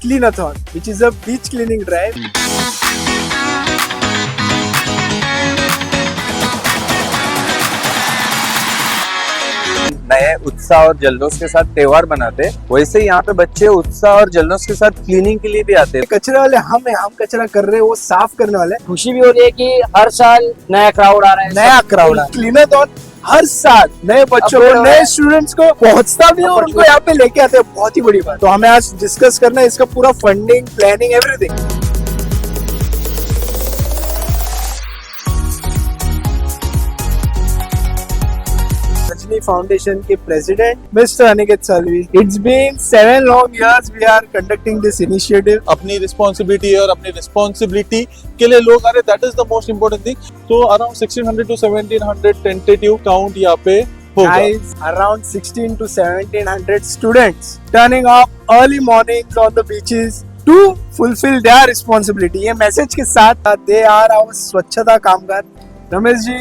Cleanathon, which is a beach cleaning drive. नए उत्साह और जल्लोष के साथ त्योहार मनाते हैं, वैसे ही यहाँ पे बच्चे उत्साह और जल्लोष के साथ क्लीनिंग के लिए भी आते हैं। कचरे वाले हम कचरा कर रहे हैं, वो साफ करने वाले हैं। खुशी भी हो रही है कि हर साल नया क्राउड आ रहा है, नया क्राउड क्लीनाथॉन हर साल नए बच्चों को, नए स्टूडेंट्स को पहुंचता भी है और उनको यहाँ पे लेके आते हैं। बहुत ही बड़ी बात। तो हमें आज डिस्कस करना है इसका पूरा funding, planning, everything. Rajni foundation के president mister Aniket Salvi. It's been 7 long years we are conducting this initiative. अपनी रिस्पॉन्सिबिलिटी है और अपनी रिस्पॉन्सिबिलिटी के लिए लोग आ रहे, that is the most important thing. तो अराउंड 1600 to 1700 टेंटेटिव काउंट यहाँ पे होगा। Guys, around 16 to 1700 students turning up early mornings on the beaches to fulfill their responsibility. ये मैसेज के साथ they are our स्वच्छता कामगार। रमेश जी,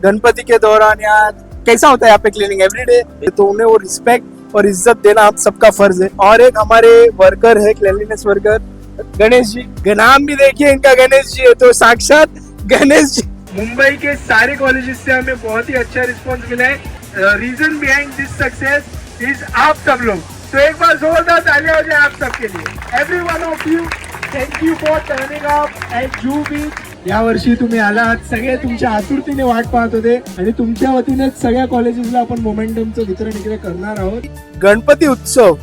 गणपति के दौरान यार कैसा होता है यहाँ पे क्लीनिंग एवरीडे, तो उन्हें वो रिस्पेक्ट और इज्जत देना हम सबका फर्ज है। और एक हमारे वर्कर है, क्लीनलीनेस वर्कर गणेश जी। नाम भी देखिए इनका, गणेश जी है, तो साक्षात गणेश जी। मुंबई के सारे कॉलेजेस से हमें बहुत ही अच्छा रिस्पॉन्स मिला है। Reason behind this success is आप सब लोग। तो एक बार जोरदार तालियां हो जाए आप सबके लिए। Every one of you, thank you for turning up at Juhu beach. या वर्षी तुम्ही आलात, सगळे तुमच्या आतुरतेने वाट पाहत होते आणि तुमच्या वतीने सगळ्या कॉलेजेसला आपण मोमेंटमचं वितरण इकडे करणार आहोत। गणपति उत्सव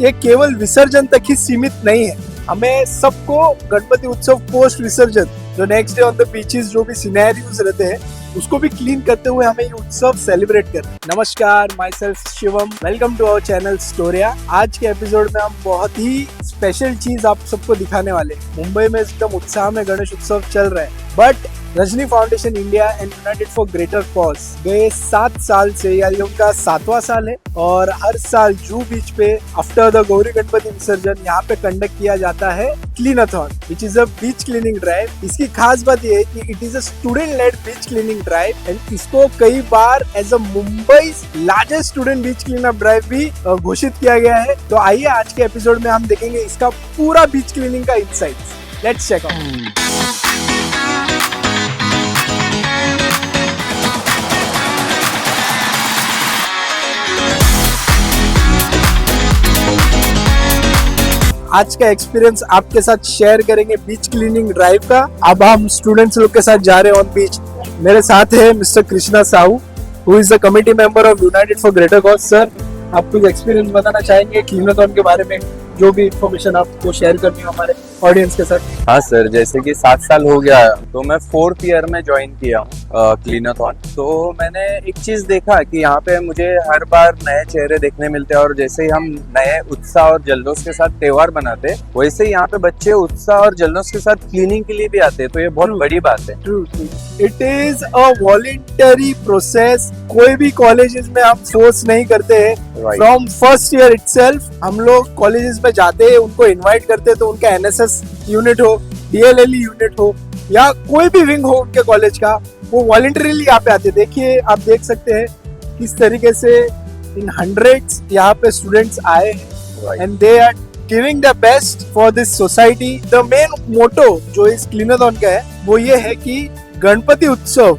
ये केवल विसर्जन तक ही सीमित नहीं है। हमें सबको गणपति उत्सव पोस्ट विसर्जन, जो next day on the beaches जो भी सिनेरियोस रहते हैं, उसको भी क्लीन करते हुए हमें ये उत्सव सेलिब्रेट करना। नमस्कार, my self Shivam, welcome to our channel Storia. आज के एपिसोड में हम बहुत ही स्पेशल चीज आप सबको दिखाने वाले। मुंबई में एकदम उत्साह में गणेश उत्सव चल रहा है, but Rajni foundation India and United for Greater cause गए 7 साल से, यानी उनका 7वां साल है, और हर साल जुहू बीच पे आफ्टर द गौरी गणपति विसर्जन यहाँ पे कंडक्ट किया जाता है Cleanathon, which is a beach cleaning drive. इसकी खास बात यह है कि it is a student led beach cleaning drive, and इसको कई बार as a Mumbai largest student beach clean up drive भी घोषित किया गया है। तो आइए आज के एपिसोड में हम देखेंगे इसका पूरा बीच क्लीनिंग का इनसाइट्स। Let's check out. आज का एक्सपीरियंस आपके साथ शेयर करेंगे बीच क्लीनिंग ड्राइव का। अब हम स्टूडेंट्स लोग के साथ जा रहे हैं ऑन बीच। मेरे साथ है mister Krishna Sahu, who is the committee member of United for Greater cause. Sir, आप कुछ एक्सपीरियंस बताना चाहेंगे क्लीनाथॉन के बारे में, जो भी इंफॉर्मेशन आपको शेयर करनी हो हमारे ऑडियंस के साथ। हाँ सर, जैसे कि 7 साल हो गया, तो मैं 4th ईयर में ज्वाइन किया हूँ क्लीनाथॉन। तो मैंने एक चीज देखा कि यहाँ पे मुझे हर बार नए चेहरे देखने मिलते हैं, और जैसे ही हम नए उत्साह और जल्लोष के साथ त्योहार मनाते हैं, वैसे ही यहाँ पे बच्चे उत्साह और जल्लोष के साथ क्लीनिंग के लिए भी आते हैं। तो ये बहुत बड़ी बात है। It is a voluntary process. कोई भी कॉलेजेस में हम फोर्स नहीं करते हैं। फ्रॉम फर्स्ट ईयर इटसेल्फ हम लोग कॉलेजेस में जाते हैं, उनको इनवाइट करते हैं। तो उनका एनएसएस यूनिट हो, डीएलएलई यूनिट हो, या कोई भी विंग हो उनके कॉलेज का, वो वॉलंटरीली यहाँ पे आते। देखिए, आप देख सकते हैं किस तरीके से इन हंड्रेड्स यहाँ पे स्टूडेंट्स आए हैं, and they are giving the best for this society. The main motto जो इस क्लीनाथॉन का है, वो ये है कि गणपति उत्सव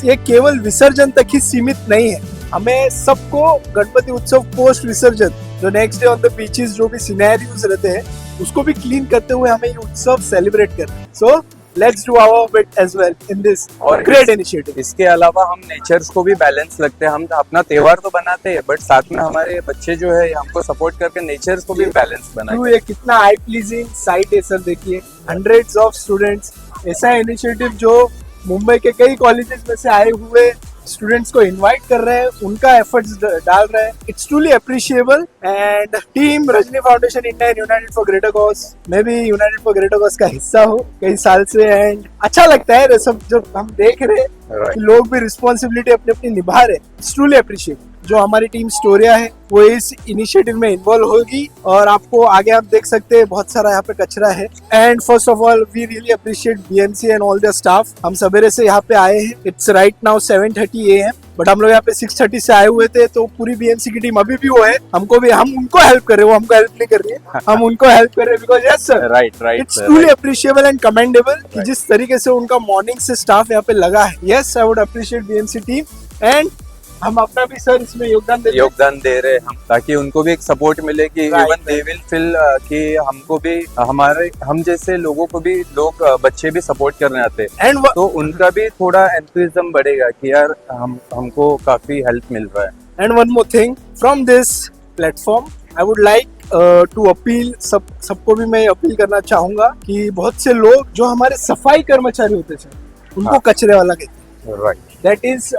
ये केवल विसर्जन तक ही सीमित नहीं है। हमें सबको गणपति उत्सव पोस्ट विसर्जन, जो next day on the beaches जो भी सिनेरियोस रहते हैं, उसको भी क्लीन करते हुए हमें ये उत्सव सेलिब्रेट करना है। So let's do our bit as well in this great initiative. इसके अलावा हम नेचर्स को भी बैलेंस लगते हैं। हम अपना त्योहार तो बनाते हैं, बट साथ में हमारे बच्चे जो है हमको सपोर्ट करके नेचर्स को भी बैलेंस बनाते। ये कितना आई प्लीजिंग साइट है सर। देखिए, हंड्रेड्स ऑफ स्टूडेंट्स, ऐसा इनिशिएटिव जो मुंबई के कई कॉलेजेस में से आए हुए स्टूडेंट्स को इनवाइट कर रहे हैं, उनका एफर्ट्स डाल रहे हैं। It's truly appreciable. And team Rajni foundation India and United for Greater cause, मैं भी यूनाइटेड फॉर ग्रेटर कॉज का हिस्सा हूँ कई साल से, एंड अच्छा लगता है सब जब हम देख रहे हैं कि लोग भी रिस्पॉन्सिबिलिटी अपनी अपनी निभा रहे। It's truly appreciable. जो हमारी टीम स्टोरिया है वो इस इनिशिएटिव में इन्वॉल्व होगी और आपको आगे आप देख सकते हैं बहुत सारा यहाँ पे कचरा है। And first of all we really appreciate BMC and all the staff. हम सवेरे से यहाँ पे आए हैं, it's right now 7:30 AM, but हम लोग यहाँ पे 6:30 से आए हुए थे। तो पूरी बीएमसी की टीम अभी भी वो है, हम उनको हेल्प कर रहे हैं, वो हमको हेल्प नहीं कर रही है, हम उनको हेल्प कर रहे हैं because yes sir right it's truly appreciable and commendable कि जिस तरीके से उनका मॉर्निंग से स्टाफ यहाँ पे लगा है। Yes I would appreciate BMC team and हम अपना भी सर इसमें योगदान दे रहे हैं हम, ताकि उनको भी एक सपोर्ट मिले कि इवन दे विल फील कि हमको भी हम जैसे लोगों को भी बच्चे भी सपोर्ट करने आते हैं एंड तो उनका भी थोड़ा एंथुसिज्म बढ़ेगा कि यार हमको काफी हेल्प मिल रहा है। And one more thing from this platform I would like to appeal, सबको भी मैं अपील करना चाहूंगा कि बहुत से लोग जो हमारे सफाई कर्मचारी होते थे उनको कचरे वाला कहते हैं, right, that is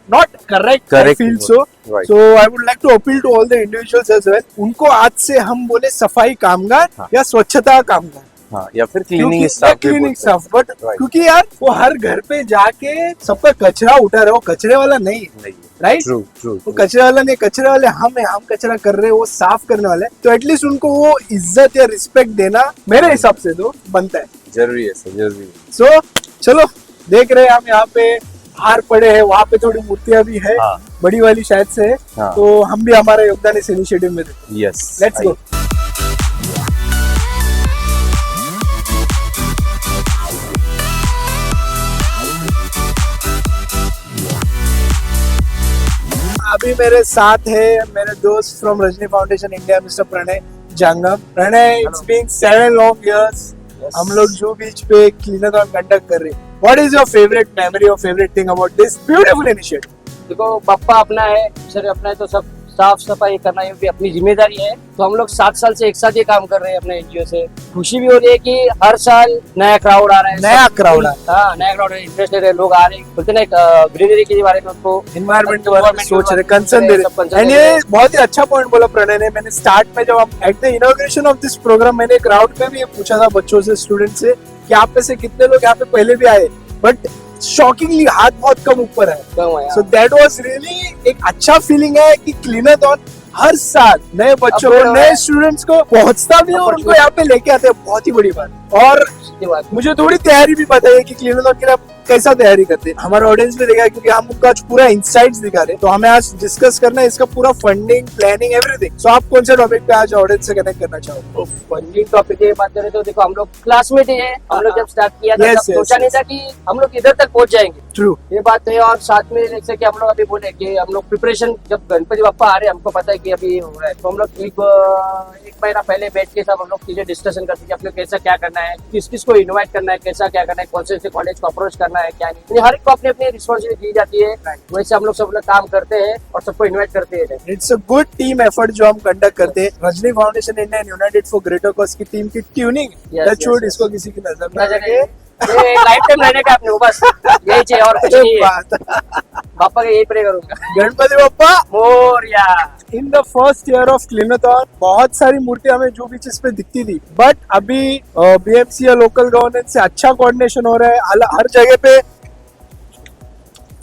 not correct I feel so right. So I would like to appeal to all the individuals as well, उनको आज से हम बोले सफाई कामगार या स्वच्छता कामगार, हाँ, या फिर क्लीनिंग स्टाफ बट क्योंकि यार वो हर घर पे जाके सबका कचरा उठा रहे हो, कचरे वाला नहीं है, राइट, वो कचरे वाला नहीं, कचरे वाले हम कचरा कर रहे हैं, वो साफ करने वाले, तो एटलीस्ट उनको वो इज्जत या रिस्पेक्ट देना मेरे हिसाब से तो बनता है, जरूरी है सर, जरूरी है। सो चलो देख रहे हैं हम यहाँ पे हार पड़े हैं, वहाँ पे थोड़ी मूर्तियां भी है, बड़ी वाली शायद से है, तो हम भी हमारा योगदान इस इनिशिएटिव में देते हैं। Yes, let's go. अभी मेरे साथ है मेरे दोस्त from Rajni foundation India mister Pranay Jangam. Pranay, it's been 7 long years हम लोग जू बीच पे क्लीनथॉन कंडक्ट कर रहे हैं। What is your favorite memory or favorite thing about this beautiful initiative? देखो पापा अपना है, सर अपना है, तो सब साफ सफाई करना ये भी अपनी जिम्मेदारी है। तो हम लोग 7 साल से एक साथ ये काम कर रहे हैं अपने एनजीओ से। खुशी भी हो रही है कि हर साल नया क्राउड आ रहा है, नया क्राउड है, इंटरेस्टेड है, लोग आ रहे हैं, बोलते ना ग्रीनरी के बारे में, उनको एनवायरमेंट के बारे में सोच रहे, कंसर्न दे रहे। एंड ये बहुत ही अच्छा पॉइंट बोला प्रणय ने। मैंने स्टार्ट में जब हम at the inauguration of this programme मैंने क्राउड में भी ये पूछा था बच्चों से, स्टूडेंट से, कि आप में से कितने लोग यहाँ पे पहले भी आए, बट शॉकिंगली हाथ बहुत कम ऊपर है। सो दैट वाज रियली एक अच्छा फीलिंग है कि क्लीनथॉन हर साल नए बच्चों को, नए स्टूडेंट्स को पहुंचता भी है और उनको यहाँ पे लेके आते हैं, बहुत ही बड़ी बात। और मुझे थोड़ी तैयारी भी पता है कि क्लीनथॉन के लिए आप कैसा तैयारी करते हैं, हमारा ऑडियंस भी देखा क्योंकि हम उनका आज पूरा इंसाइट्स दिखा रहे हैं। तो हमें आज डिस्कस करना है इसका पूरा फंडिंग, प्लानिंग, एवरीथिंग। सो आप कौन से टॉपिक पे आज ऑडियंस से कनेक्ट करना चाहोगे? फंडिंग टॉपिक की बात करें तो देखो हम लोग क्लासमेट ही है, हम लोग जब स्टार्ट किया था तब सोचा नहीं था कि हम लोग इधर तक पहुंच जाएंगे। ट्रू, ये बात है। और साथ में जैसे कि हम लोग अभी बोले कि हम लोग प्रिपरेशन, जब गणपति बप्पा आ रहे हैं हमको पता है कि अभी हो रहा है, तो हम लोग एक महीना पहले बैठ के सब हम लोग चीजें डिस्कशन करते हैं कि अपने कैसा क्या करना है, किस किस को इन्वाइट करना है, कैसा क्या करना है, कौन से कॉलेज को अप्रोच करना है, क्या नहीं, हर एक को अपनी अपनी रिस्पॉन्सिबिलिटी दी जाती है। वैसे हम लोग सब लोग काम करते हैं और सबको इन्वाइट करते हैं। It's a good team effort जो हम कंडक्ट करते हैं। Rajni foundation India and United for Greater cause की टीम की ट्यूनिंग टचवुड इसको किसी की नजर न लगे, लाइफ टाइम रहने का अपने को बस यही चाहिए और कुछ नहीं है। पापा का यही प्रे करूंगा, Ganpati Bappa Morya. In the first year of cleanathon बहुत सारी मूर्तियां हमें जू बीचेस पे दिखती थी, बट अभी बीएमसी या लोकल गवर्नमेंट से अच्छा कोऑर्डिनेशन हो रहा है। हर जगह पे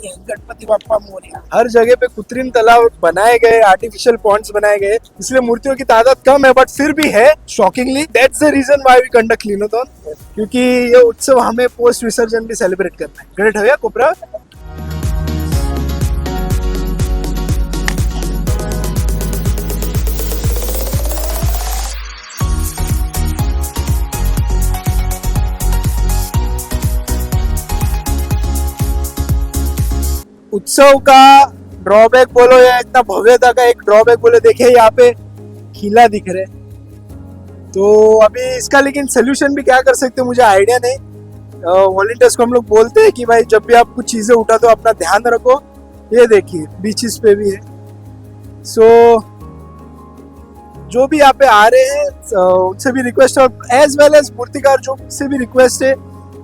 गणपति बप्पा मोरया, हर जगह पे कृत्रिम तालाब बनाए गए, आर्टिफिशियल पॉन्ड्स बनाए गए, इसलिए मूर्तियों की तादाद कम है, बट फिर भी है shockingly. That's the reason why we conduct cleanathon, क्योंकि ये उत्सव हमें पोस्ट विसर्जन भी सेलिब्रेट करना है। ग्रेट है कोपरा। उत्सव का ड्रॉबैक बोलो या इतना भव्यता का एक ड्रॉबैक बोलो, देखिए यहाँ पे खिला दिख रहे, तो अभी इसका लेकिन सोल्यूशन भी क्या कर सकते हैं मुझे आइडिया नहीं। वॉलंटियर्स को हम लोग बोलते हैं कि भाई जब भी आप कुछ चीजें उठा तो अपना ध्यान रखो। ये देखिए बीचेस पे भी है। सो जो भी यहाँ पे आ रहे हैं उनसे भी रिक्वेस्ट है, एज वेल एज मूर्तिकार जो से भी रिक्वेस्ट है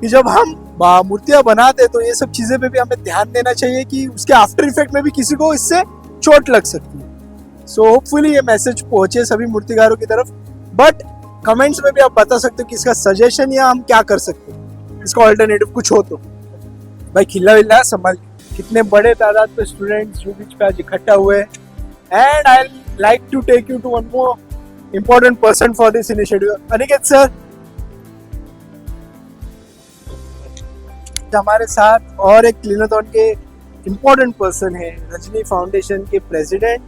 कि जब हम मूर्तियां बनाते तो ये सब चीजें पे भी हमें ध्यान देना चाहिए कि उसके आफ्टर इफेक्ट में भी किसी को इससे चोट लग सकती है। सो होपफुली ये मैसेज पहुंचे सभी मूर्तिकारों की तरफ। बट कमेंट्स में भी आप बता सकते हो कि इसका सजेशन या हम क्या कर सकते हैं, इसका ऑल्टरनेटिव कुछ हो तो। भाई खिला विला संभाल कितने बड़े तादाद पे स्टूडेंट्स जू बीच पे आज इकट्ठा हुए हैं। And I like to take you to one more important person for this initiative, Aniket sir. हमारे साथ और एक क्लीनाथॉन के इम्पोर्टेंट पर्सन है, रजनी फाउंडेशन के प्रेसिडेंट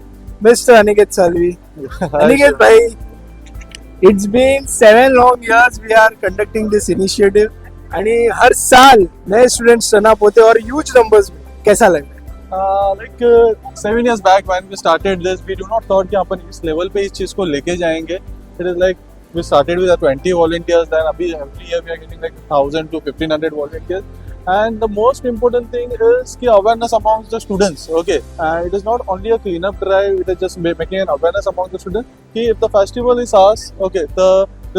मिस्टर अनिकेत सालवी। अनिकेत भाई, it's been 7 long years we are conducting this initiative आणि हर साल नए स्टूडेंट्स टर्न अप होते हैं और ह्यूज नंबर्स में, कैसा लग रहा है? Like 7 years back when we started this, we do not thought कि अपन इस लेवल पे इस चीज को लेके जाएंगे. It is like we started with 20 volunteers, then अभी every year we are getting like 1000 to 1500 volunteers. And the most important thing is कि awareness amongst the students. Okay, it is not only a cleanup drive; it is just making an awareness among the students कि if the festival is ours, okay, the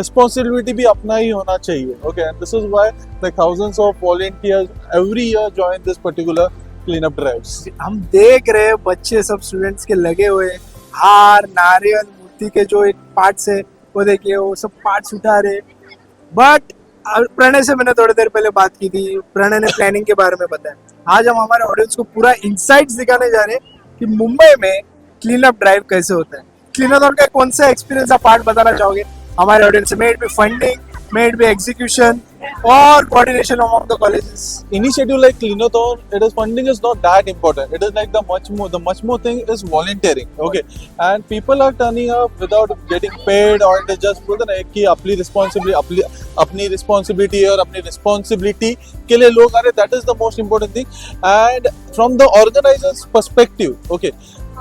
responsibility भी अपना ही होना चाहिए. Okay, and this is why like thousands of volunteers every year join this particular cleanup drives. हम देख रहे हैं बच्चे सब स्टूडेंट्स के लगे हुए हैं, हार नारियल मूर्ति के जो एक पार्ट्स है वो देखिए, वो सब पार्ट्स उठा रहे। बट प्रणय से मैंने थोड़ी देर पहले बात की थी, प्रणय ने प्लानिंग के बारे में बताया। आज हम हमारे ऑडियंस को पूरा इनसाइट्स दिखाने जा रहे हैं कि मुंबई में क्लीन अप ड्राइव कैसे होता है। क्लीनाथॉन का कौन सा एक्सपीरियंस आप पार्ट बताना चाहोगे हमारे ऑडियंस से? Maybe funding, maybe execution और coordination among the colleges. Initiative like Cleanathon, it is funding is not that important. It is like the much more thing is volunteering. Okay, and people are turning up without getting paid, or it is just बोलते ना कि अपनी responsibility और अपनी responsibility के लिए लोग आ रहे. That is the most important thing. And from the organizers' perspective, okay,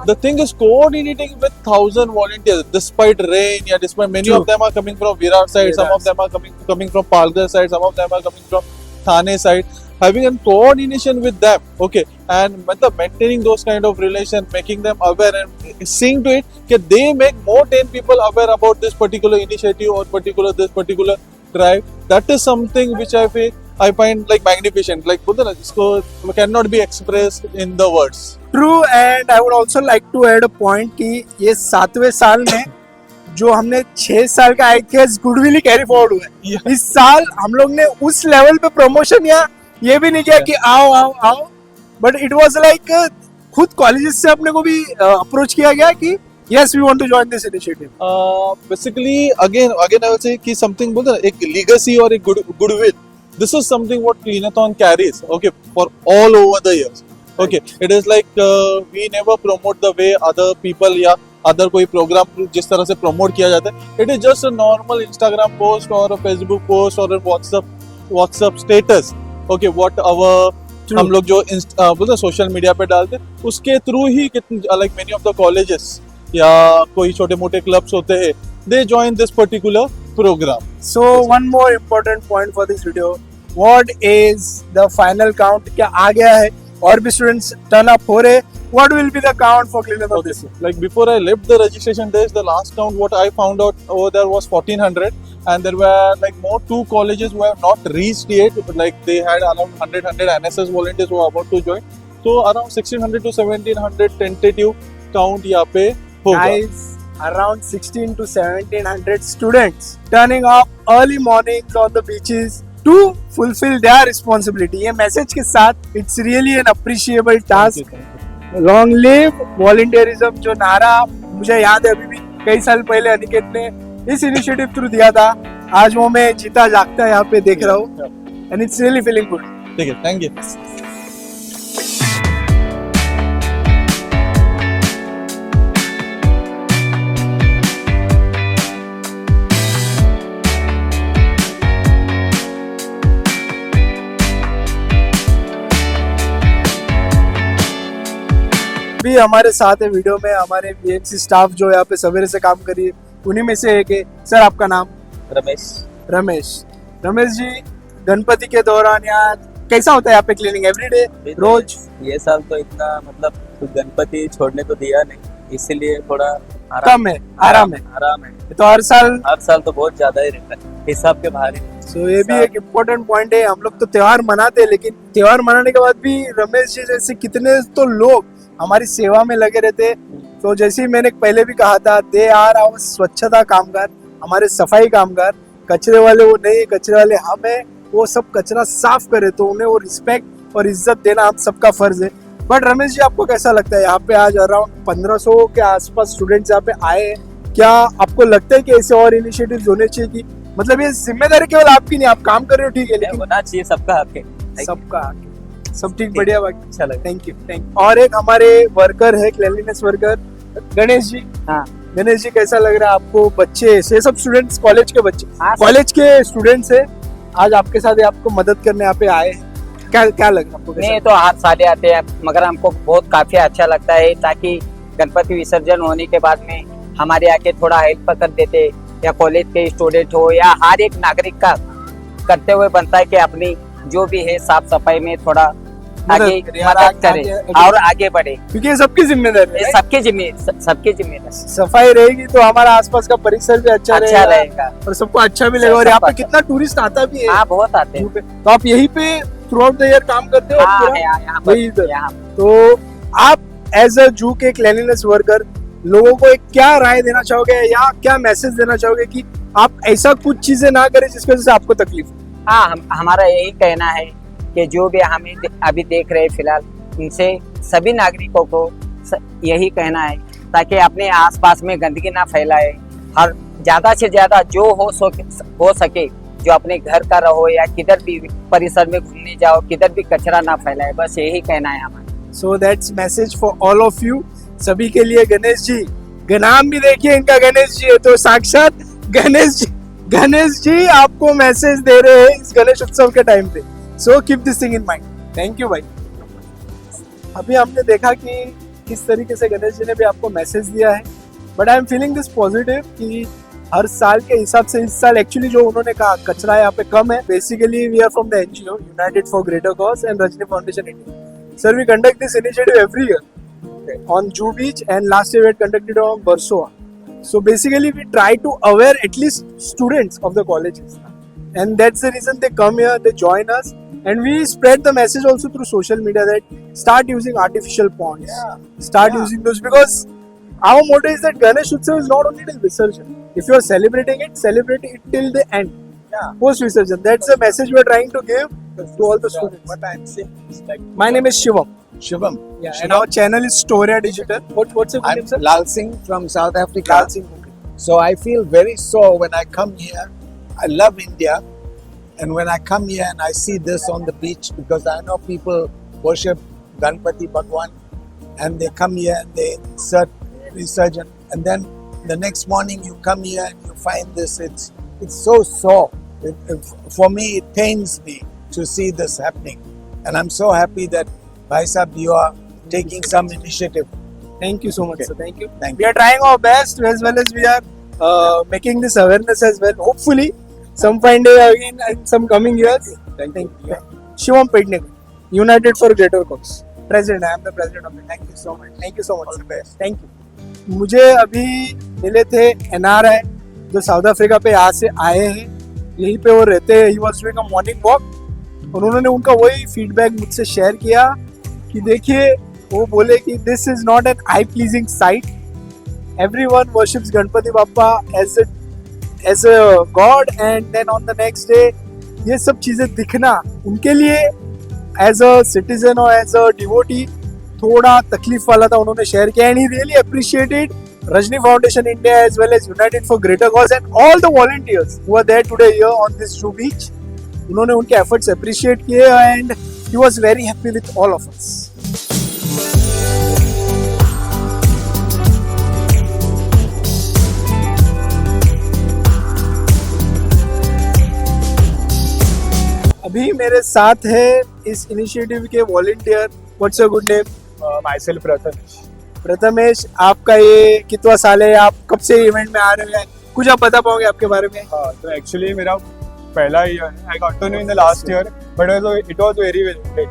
the thing is coordinating with 1000 volunteers despite rain. Yeah, despite many True. of them are coming from Virar side, some of them are coming from Palghar side, some of them are coming from Thane side. Having a coordination with them, okay, and maintaining those kind of relations, making them aware and seeing to it that they make more 10 people aware about this particular initiative or this particular drive. That is something which I find like magnificent. Like बोलते ना जिसको cannot be expressed in the words. True, and I would also like to add a point कि ये 7वें साल में जो हमने 6 साल का IKS गुडविल ही कैरी फॉरवर्ड हुआ है। Yeah. इस साल हम लोग ने उस लेवल पे प्रमोशन या ये भी नहीं किया कि आओ आओ आओ, बट इट वाज लाइक खुद कॉलेजेस से अपने को भी अप्रोच किया गया कि yes we want to join this initiative. Basically, again I will say कि something बोलते ना एक legacy और एक goodwill. This is something what Cleanathon carries. Okay, for all over the years. Okay, it is like we never promote the way other people या other कोई program जिस तरह से promote किया जाता है. It is just a normal Instagram post or a Facebook post or a WhatsApp status. Okay, what our हम लोग जो बोलते सोशल मीडिया पे डालते हैं उसके थ्रू ही कितने like many of the colleges या कोई छोटे मोटे क्लब्स होते हैं, they join this particular program. So one more important point for this video, what is the final count? क्या आ गया है और भी स्टूडेंट्स टर्न अप हो रहे? What will be the count for Cleanathon this year? Like before I left the registration days, the last count what I found out over there was 1400, and there were like more 2 colleges who have not reached yet. Like they had around 100 NSS volunteers who are about to join. So around 1600 to 1700 tentative count यहाँ पे होगा. Guys, around 16 to 1700 students turning up early mornings on the beaches to fulfill their responsibility. ये message के साथ it's really an appreciable task. Long live volunteerism जो नारा मुझे याद है अभी भी कई साल पहले अनिकेत ने इस इनिशिएटिव थ्रू दिया था, आज वो मैं जीता जागता यहाँ पे देख रहा हूँ and it's really feeling good. ठीक है, थैंक यू. भी हमारे साथ है वीडियो में हमारे BMC स्टाफ जो यहाँ पे सवेरे से काम करी है, उन्हीं में से एक है। सर आपका नाम? रमेश जी, गणपति के दौरान यहाँ कैसा होता है यहाँ पे क्लीनिंग एवरीडे रोज? ये साल तो इतना मतलब गणपति छोड़ने तो दिया नहीं, इसीलिए थोड़ा कम है, आराम है। तो हर साल तो बहुत ज्यादा ही रहता है, हिसाब के बाहर ही। सो ये भी एक इम्पोर्टेंट पॉइंट है। हम लोग तो त्योहार मनाते हैं, लेकिन त्योहार मनाने के बाद भी रमेश जी जैसे कितने तो लोग हमारी सेवा में लगे रहते। तो जैसे ही मैंने पहले भी कहा था, दे आर आवर स्वच्छता कामगार, हमारे सफाई कामगार। कचरे वाले वो नहीं, कचरे वाले हम है। वो सब कचरा साफ करे तो उन्हें वो रिस्पेक्ट और इज्जत देना हम सबका फर्ज है। बट रमेश जी आपको कैसा लगता है यहाँ पे आज अराउंड 1500 के आसपास स्टूडेंट्स यहाँ पे आए हैं, क्या आपको लगता है कि ऐसे और इनिशिएटिव्स होने चाहिए कि मतलब ये जिम्मेदारी केवल आपकी नहीं, आप काम कर रहे हो ठीक है लेकिन होना चाहिए सबका हक है। सबका सब ठीक बढ़िया बाकी अच्छा लगा। Thank you. और एक हमारे वर्कर है क्लीनलीनेस वर्कर गणेश जी। हाँ। गणेश जी कैसा लग रहा है आपको? बच्चे ये सब स्टूडेंट्स कॉलेज के बच्चे हाँ, सर। कॉलेज के स्टूडेंट्स है आज आपके साथ ये आपको मदद करने यहाँ पे आए हैं, क्या क्या लग रहा है आपको? नहीं तो हर साल आते हैं मगर हमको बहुत काफी अच्छा लगता है ताकि गणपति विसर्जन होने के बाद में हमारे आके थोड़ा हेल्प कर देते या कॉलेज के स्टूडेंट हो या हर एक नागरिक का करते हुए बनता है कि अपनी जो भी है साफ सफाई में थोड़ा आगे मदद करे और आगे बढ़े, क्योंकि ये सबकी जिम्मेदारी ये है। सबके जिम्मेदारी सफाई रहेगी तो हमारा आसपास का परिसर भी अच्छा रहेगा और सबको अच्छा भी लगेगा और यहाँ पे कितना टूरिस्ट आता भी है। हाँ बहुत आते हैं। तो आप यहीं पे थ्रू आउट द ईयर काम करते हो? हाँ, पूरा? यहाँ वही इधर। यहाँ तो आप एज अ जू के क्लीनलीनेस वर्कर लोगों को एक क्या राय देना चाहोगे या क्या मैसेज देना चाहोगे कि आप ऐसा कुछ चीजें ना करें जिसकी वजह से आपको तकलीफ हो? हाँ हमारा यही कहना है कि जो भी हमें अभी देख रहे हैं फिलहाल उनसे सभी नागरिकों को यही कहना है ताकि अपने आसपास में गंदगी ना फैलाए और ज्यादा से ज्यादा जो हो सके जो अपने घर का रहो या किधर भी परिसर में घूमने जाओ किधर भी कचरा ना फैलाए, बस यही कहना है हमारा। So that's message for all of you, सभी के लिए। गणेश जी नाम भी देखिए इनका गणेश जी है तो साक्षात गणेश जी आपको मैसेज दे रहे हैं इस गणेश उत्सव के टाइम पे। So keep this thing in mind. Thank you भाई। अभी हमने देखा कि किस तरीके से गणेश जी ने भी आपको मैसेज दिया है, but I am feeling this positive कि हर साल के हिसाब से इस साल एक्चुअली जो उन्होंने कहा कचरा यहाँ पे कम है। Basically we are from the NGO United for Greater Cause and Rajni foundation India. Sir we conduct this initiative every year on Juhu Beach and last year we had conducted on Versova. So basically we try to aware at least students of the colleges and that's the reason they come here, they join us and we spread the message also through social media that start using artificial ponds, start using those because our motto is that Ganesh Utsav is not only till Visarjan. If you are celebrating it, celebrate it till the end. Post Visarjan. That's the message we are trying to give to all the students. What I'm saying is like My name is Shivam. Shivam. Yeah, and our channel is Storia Digital. What's your good I'm name, sir? Lal Singh from South Africa. Lal Singh. So I feel very sore when I come here. I love India. And when I come here and I see this on the beach, because I know people worship Ganpati Bhagwan and they come here and they insert Visarjan. And then the next morning you come here and you find this. It's so sore. For me, it pains me to see this happening. And I'm so happy that Bhai Sahab, you are taking some initiative. Thank you so much, Okay. sir. Thank you. Thank We are trying our best as well as we are making this awareness as well. Hopefully, some fine day again in some coming years. Thank you. Shivam Pednik, United for Greater Cause. President, I am the president of it. Thank you so much. Thank you so much. All the best. Thank you. मुझे अभी मिले थे NRI जो south Africa पे यहाँ से आए हैं, यहीं पे वो रहते हैं. He was doing a morning walk. और उन्होंने उनका वही फीडबैक मुझसे शेयर किया कि देखिए वो बोले कि this is not an eye pleasing sight. Everyone worships Ganpati Bappa as a god and then on the next day ये सब चीजें दिखना उनके लिए एज अ सिटीजन और एज अ डिवोटी थोड़ा तकलीफ वाला था. उन्होंने शेयर किया and he really appreciated Rajni Foundation India as well as United for Greater Cause and all the volunteers who are there today here on this Juhu Beach. उन्होंने उनके efforts appreciate किए and he was very happy with all of us. अभी मेरे साथ है इस initiative के volunteer. What's your good name? myself Prathamesh. Prathamesh, आपका ये कितना साल है? आप कब से इवेंट में आ रहे हैं? कुछ आप बता पाओगे आपके बारे में? हाँ, तो एक्चुअली मेरा पहला ईयर है. I got to know in the last year but it was very very.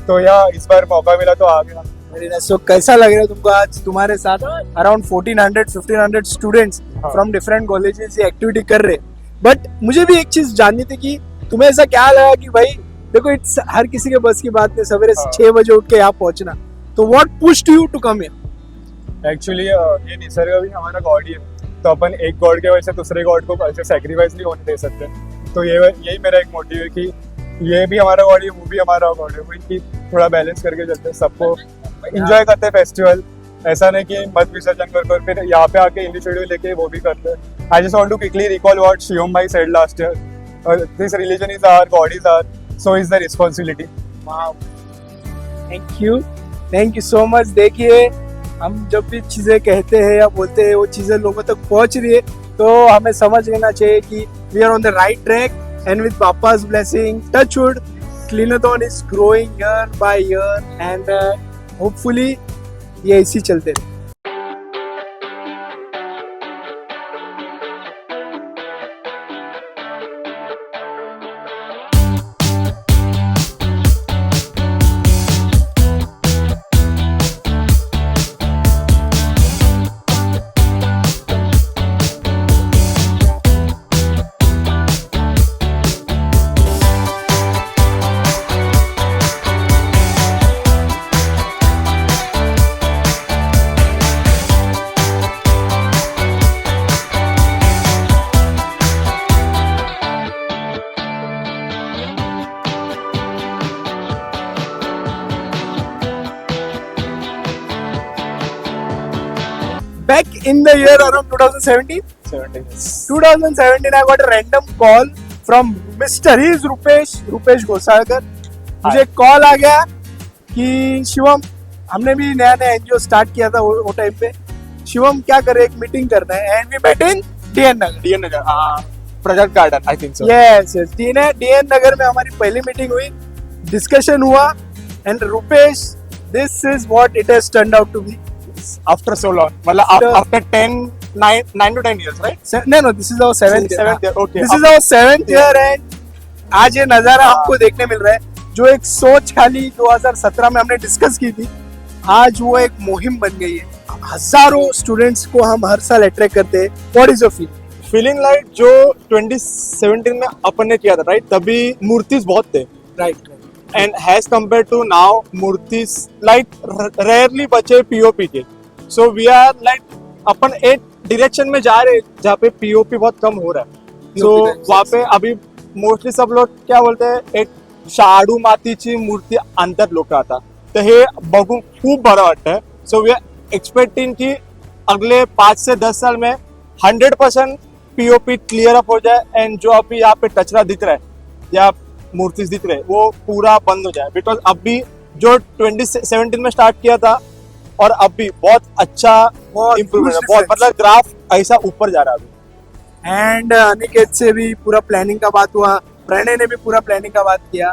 तो या इस बार मौका मिला तो आ गया. Very nice. सो कैसा लग रहा है तुमको आज तुम्हारे साथ around 1400-1500 students from different colleges ये एक्टिविटी कर रहे हैं? बट मुझे भी एक चीज जाननी थी कि तुम्हें ऐसा क्या लगा कि भाई देखो इट्स हर किसी के बस की बात नहीं सवेरे 6 बजे उठ के यहाँ पहुंचना. तो what pushed you to come here? Actually ये निसर्ग भी हमारा गॉड ही है, तो अपन एक गॉड के वजह से दूसरे गॉड को ऐसे सेक्रीफाइस नहीं होने दे सकते. तो यही मेरा एक मोटिव है कि ये भी हमारा गॉड है, वो भी हमारा गॉड है, वही कि थोड़ा बैलेंस करके चलते हैं, सबको इंजॉय करते हैं फेस्टिवल। ऐसा नहीं कि मत विसर्जन कर फिर यहाँ पे आके इनिशिएटिव लेके वो भी करते हैं। I just want to quickly recall what Shivam भाई said last year, this religion is our, God is our, so is the responsibility. Thank you so much. देखिए, हम जब भी चीज़ें कहते हैं या बोलते हैं वो चीज़ें लोगों तक पहुंच रही है, तो हमें समझ लेना चाहिए कि we are on the right track and with पापा's blessing, touch wood, Cleanathon is growing year by year and hopefully ये ऐसे ही चलते रहे। Back in the year around 2017, 2017, I got a random call from Mr. He is Rupesh Gosalkar. मुझे call आ गया कि शिवम, हमने भी नया नया एनजीओ स्टार्ट किया था वो टाइम पे, शिवम क्या करे, एक मीटिंग करना है and we met in DN Nagar, project garden, I think so. Yes DN Nagar में हमारी पहली मीटिंग हुई, डिस्कशन हुआ and Rupesh, this is what it has turned out to be after so long, मतलब after 9 to 10 years, right? No, this is our seventh year. Okay. This is our seventh year and आज ये नजारा आपको देखने मिल रहा है। जो एक सोच खाली 2017 में हमने डिस्कस की थी, आज वो एक मुहिम बन गई है। हजारों स्टूडेंट्स को हम हर साल अट्रैक्ट करते हैं। What is your feeling? Feeling like जो 2017 में अपन ने किया था, राइट, तभी मूर्तिज बहुत थे, right, and has compare to now मूर्तिज लाइक रेयरली बचे पीओपी के। सो वी आर लाइक अपन एक डायरेक्शन में जा रहे जहाँ पे पीओपी बहुत कम हो रहा है। सो वहाँ पे अभी मोस्टली सब लोग क्या बोलते हैं, एक शाडू मातीची मूर्ती आणतात लोक आता, तर हे बघून खूप बरं वाटतं। सो वी आर एक्सपेक्टिंग की अगले 5 से 10 साल में 100% पीओपी क्लियर अप हो जाए एंड जो अभी यहाँ पे कचरा दिख रहा है या मूर्ति दिख रहे वो पूरा बंद हो जाए। बिकॉज अभी जो 2017 में स्टार्ट किया था और अभी बहुत अच्छा इम्प्रूवमेंट है, बहुत मतलब ग्राफ ऐसा ऊपर जा रहा है अभी। एंड अनिकेत से भी पूरा प्लानिंग का बात हुआ, प्रणय ने भी पूरा प्लानिंग का बात किया।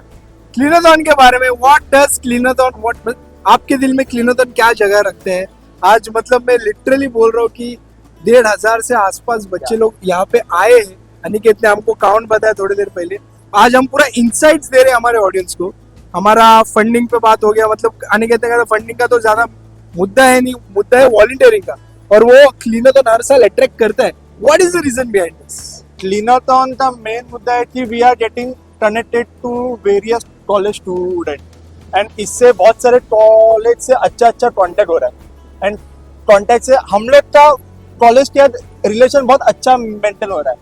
क्लीनाथॉन के बारे में, व्हाट डज क्लीनाथॉन, व्हाट आपके दिल में क्लीनाथॉन क्या जगह रखते हैं? आज मतलब मैं लिटरली बोल रहा हूँ कि 1,500 से आसपास बच्चे लोग यहाँ पे आए हैं। अनिकेत ने हमको काउंट बताया थोड़ी देर पहले। आज हम पूरा इंसाइट्स दे रहे हैं हमारे ऑडियंस को। हमारा फंडिंग पे बात हो गया, मतलब अनिकेत ने कहा फंडिंग का तो ज्यादा मुद्दा है नहीं, मुद्दा है वॉलंटियरिंग का, और वो क्लीनाथॉन हर साल अट्रैक्ट करता है। What is the reason behind this? Cleanathon का मेन मुद्दा है कि we are getting connected to various college student and इससे बहुत सारे कॉलेज से अच्छा कांटेक्ट हो रहा है एंड कांटेक्ट से हम लोग का कॉलेज के रिलेशन बहुत अच्छा मेंटेन हो रहा है।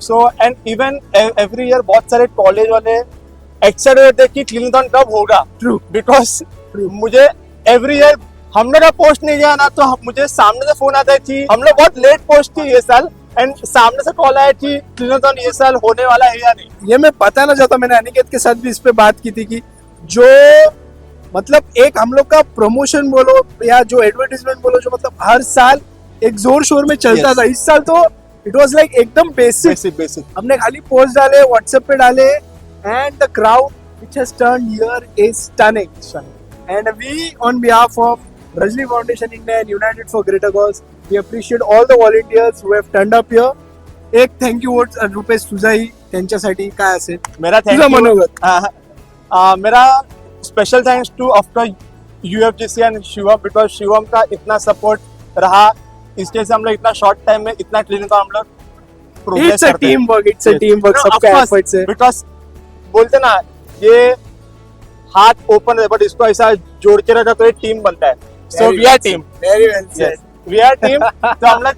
So and even every year बहुत सारे कॉलेज वाले एक्साइटेड होते हैं कि क्लीनाथॉन कब होगा। ट्रू, बिकॉज मुझे एवरी ईयर हम लोग का पोस्ट नहीं गया ना, तो मुझे सामने से फोन आता है कि हम लोग बहुत लेट पोस्ट की ये साल, एंड सामने से कॉल आया कि क्लीनाथॉन ये साल होने वाला है या नहीं। ये मैं बताना चाहता हूँ, मैंने अनिकेत के साथ भी इस पे बात की थी कि जो मतलब एक हम लोग का प्रमोशन बोलो या जो एडवर्टाइजमेंट बोलो, जो मतलब हर साल एक जोर शोर में चलता था, इस साल तो इट वाज लाइक एकदम बेसिक। हमने खाली पोस्ट डाले, व्हाट्सएप पे डाले, and the crowd which has turned here is stunning. And we on behalf of Rajni Foundation India and United for Greater Cause, we appreciate all the volunteers who have turned up here. एक thank you word Rupesh तुझाही त्यांच्यासाठी काय असेल? मेरा तुझा मनोगत. मेरा special thanks to after UFGC and Shivam, because Shivam का इतना सपोर्ट रहा, इसके से हम लोग इतना शॉर्ट टाइम में इतना क्लीनाथॉन हम लोग प्रोग्रेस It's a करते हैं। teamwork, it's a teamwork, सबका efforts है. बिकॉज बोलते ना ये हाथ ओपन है बट इसको ऐसा जोड़ के रखा तो एक टीम बनता है। So we are team, Very well said. We are team. तो हम लोग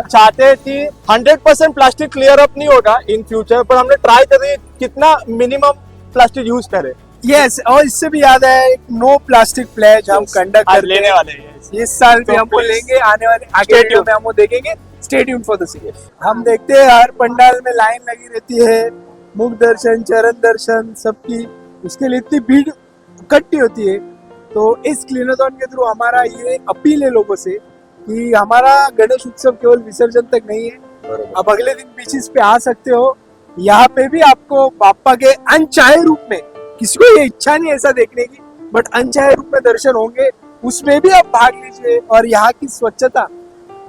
चाहते हैं कि 100% प्लास्टिक क्लियर अप नहीं होगा इन फ्यूचर, पर हमने ट्राई करें कितना मिनिमम प्लास्टिक यूज करें। यस, और इससे भी याद है एक नो प्लास्टिक प्लेज हम कंडक्ट आज करते लेने हैं वाले हैं। इस साल भी तो हमको please, लेंगे, आने वाले आगे stay वीडियो tuned. में हमको देखेंगे। Stay tuned for the series. हम देखते हैं हर पंडाल में लाइन लगी रहती है, मुख दर्शन, चरण दर्शन सबकी, उसके लिए इतनी भीड़ इकट्ठी होती है। तो इस क्लीनाथॉन के थ्रू हमारा ये अपील है लोगों से कि हमारा गणेश उत्सव केवल विसर्जन तक नहीं है, आप अगले दिन बीचेस पे आ सकते हो। यहाँ पे भी आपको बाप्पा के अनचाहे रूप में, किसी को ये इच्छा नहीं ऐसा देखने की, बट अनचाहे रूप में दर्शन होंगे, उसमें भी आप भाग लीजिए। और यहाँ की स्वच्छता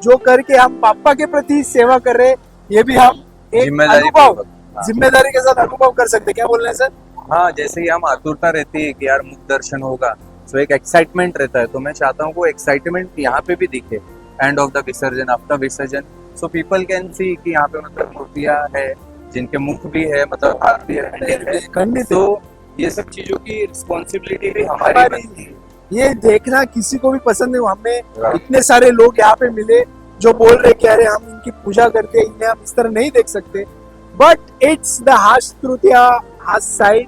जो करके हम बाप्पा के प्रति सेवा कर रहे हैं, ये भी हम एक जिम्मेदारी अनुभव, पूर्वक। जिम्मेदारी के साथ अनुभव कर सकते हैं। क्या बोल रहे हैं सर? हाँ, जैसे ही हम आतुरता रहती है कि यार मुख दर्शन होगा, तो एक एक्साइटमेंट रहता है, तो मैं चाहता हूँ वो एक्साइटमेंट यहाँ पे भी दिखे एंड ऑफ द विसर्जन, आफ्टर विसर्जन, सो पीपल कैन सी कि यहाँ पे मतलब मूर्तियाँ है जिनके मुख भी है, मतलब हाथ भी है, खंडित तो ये सब चीजों की रिस्पॉन्सिबिलिटी भी हमारी बनती है। ये देखना किसी को भी पसंद नहीं। हमें Right. इतने सारे लोग यहाँ पे मिले जो बोल रहे कि अरे हम इनकी पूजा करते हैं, इन्हें हम इस तरह नहीं देख सकते, but it's the harsh truth या हार्श साइड।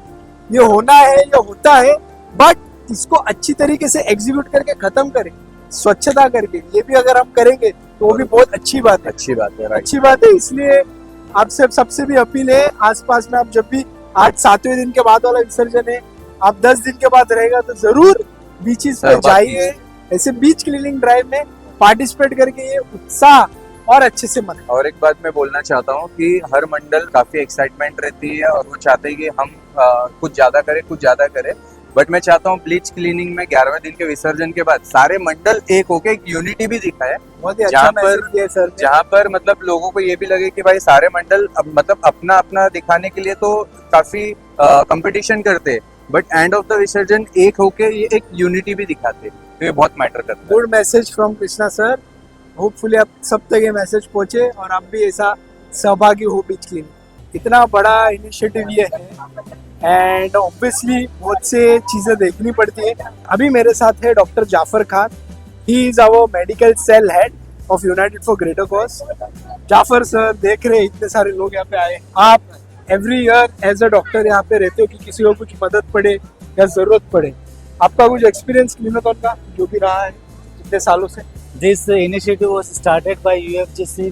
ये होना है, ये होता है, बट इसको अच्छी तरीके से एग्जीक्यूट करके खत्म करें, स्वच्छता करके। ये भी अगर हम करेंगे तो वो भी बहुत अच्छी बात है, अच्छी बात है, राइट। अच्छी बात है। इसलिए आपसे सबसे भी अपील है, आसपास में आप जब भी, आज 7वें दिन के बाद वाला विसर्जन है, आप 10 दिन के बाद रहेगा तो जरूर बीचेस पे सहभागी जाइए, ऐसे बीच क्लीनिंग ड्राइव में पार्टिसिपेट करके ये उत्साह और अच्छे से मनाए। और एक बात मैं बोलना चाहता हूँ कि हर मंडल काफी एक्साइटमेंट रहती है और वो चाहते हैं कि हम कुछ ज्यादा करें, बट मैं चाहता हूँ ब्लीच क्लीनिंग में 11वें दिन के विसर्जन के बाद सारे मंडल एक होके एक यूनिटी भी दिखाए, बहुत ही अच्छा जहाँ मैसेज पर- दिया सर ने। जहाँ पर मतलब लोगों को ये भी लगे कि भाई सारे मंडल मतलब अपना अपना दिखाने के लिए तो काफी कंपटीशन करते हैं, बट एंड ऑफ द विसर्जन एक होके ये एक यूनिटी भी दिखाते हैं, तो ये बहुत मैटर करता है। Good message from Krishna sir. Hopefully आप सब तक ये मैसेज पहुंचे और आप भी ऐसा सहभागी हो बीच क्लीनिंग। इतना बड़ा इनिशिएटिव ये है एंड ऑब्वियसली बहुत से चीजें देखनी पड़ती है। अभी मेरे साथ है doctor Jafar Khan, he is our medical cell head of United for Greater Cause. Jafar sir, देख रहे हैं इतने सारे लोग यहाँ पे आए, आप every year as a doctor यहाँ पे रहते हो कि किसी को कुछ मदद पड़े या जरूरत पड़े, आपका कुछ एक्सपीरियंस क्लीनाथॉन का जो भी रहा है इतने सालों से? This initiative was started by UFGC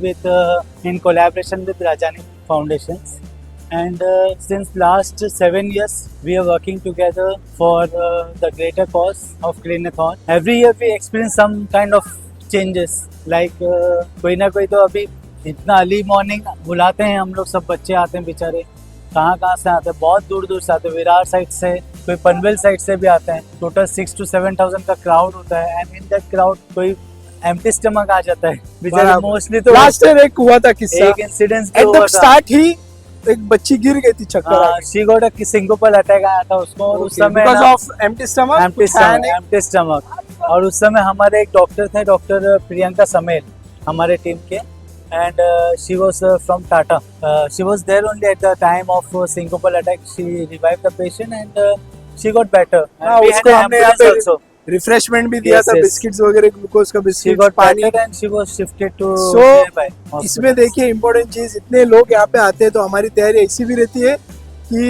in collaboration with Rajani Foundations, and since last 7 years we are working together for the greater cause of Cleanathon. Every year we experience some kind of changes, like कोई ना कोई तो अभी इतना early morning बुलाते हैं हम लोग, सब बच्चे आते हैं बेचारे, कहाँ से आते हैं, बहुत दूर दूर से आते हैं, विरार साइड से, कोई पनवेल साइड से भी आते हैं। टोटल 6 to 7,000 का क्राउड होता है, एंड इन दैट क्राउड कोई एम्प्टी स्टमक आ जाता है बेचारे। बराबर। मोस्टली तो लास्ट ईयर एक हुआ था किस्सा, एक इंसिडेंस एट द स्टार्ट ही एक बच्ची गिर गई थी चक्कर आके। शी गॉट अ सिंगोपल अटैक आया था उसको, और उस समय because of empty stomach, empty stomach. और उस समय हमारे एक डॉक्टर थे, डॉक्टर प्रियंका समेल, हमारे टीम के, and she was from Tata. She was there only at the time of syncopal attack. She revived the patient and she got better. हाँ, And we had उसको an हमने यहाँ ambulance पे also. Refreshment भी दिया Yes, था, yes. Biscuits वगैरह, glucose का She बिस्किट, got पानी। better and she was shifted to So, nearby hospital. इसमें देखिए इम्पोर्टेंट चीज, इतने लोग यहाँ पे आते हैं तो हमारी तैयारी ऐसी भी रहती है कि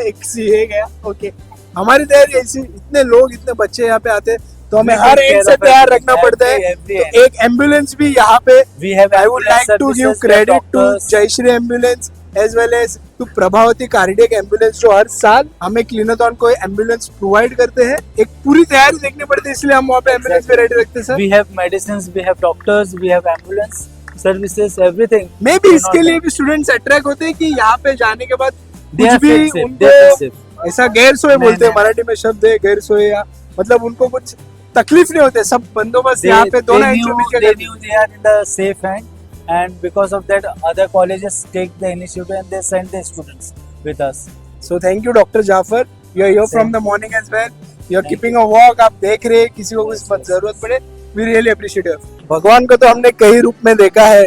एक सी है गया, ओके, हमारी तैयारी ऐसी, इतने लोग, इतने बच्चे यहाँ पे आते हैं तो हमें हर एक से तैयार रखना पड़ता है। तो एक एम्बुलेंस भी यहाँ पे, We have I would like to give credit to Jayshree ambulance as well as to Prabhavati cardiac ambulance, जो हर साल हमें क्लीनाथॉन को एम्बुलेंस प्रोवाइड करते हैं। एक पूरी तैयारी देखनी पड़ती है, इसलिए हम वहाँ पे एम्बुलेंस पे रेडी रखते हैं sir. We have medicines, we have doctors, we have ambulance services, everything. मे भी इसके लिए भी स्टूडेंट्स अट्रैक्ट होते हैं कि यहाँ पे जाने के बाद They कुछ are भी safe, they are उनको safe. ऐसा गैर सोए नहीं, बोलते हैं, नहीं। मराठी में शब्द है गैर सोए, या मतलब उनको कुछ तकलीफ नहीं होते, सब बंदोबस्त यहाँ पे दोनों एक सौ बीस they knew they are in the safe hand, and because of that other colleges take the initiative and they send their students with us. So thank you doctor Jafar, you are here from the morning as well, you are keeping a walk. आप देख रहे हैं, किसी को कुछ जरूरत पड़े, we really appreciate you. भगवान को तो हमने कई रूप में देखा है,